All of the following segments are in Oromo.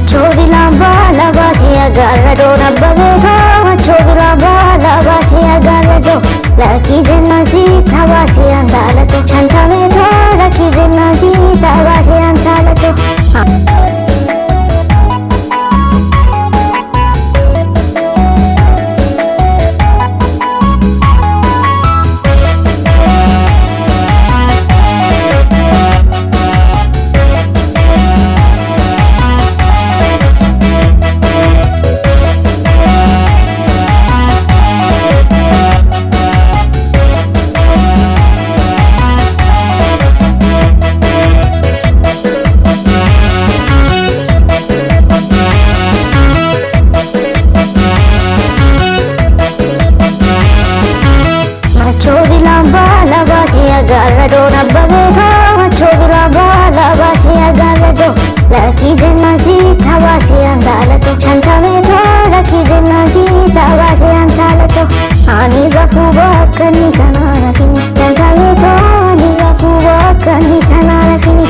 Macho bilamba laba se agarrado nabbaveto macho bilamba laba se agarrado laki jenna sita wa se andalato chantaveto laki jenna sita wa se andalato agarrado nabbaveto macho bilamba laba se agarrado laki jenna sita wa se andalato chantaveto laki jenna sita wa se andalato ani rafuba kani sanana kini chantaveto ani rafuba kani sanana kini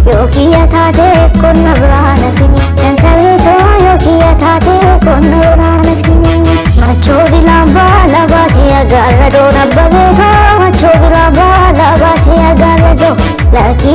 yokiya tate konna brana kini chantaveto yokiya tate konna brana kini macho bilamba laba se agarrado nabbaveto macho bilamba laba se agarrado laki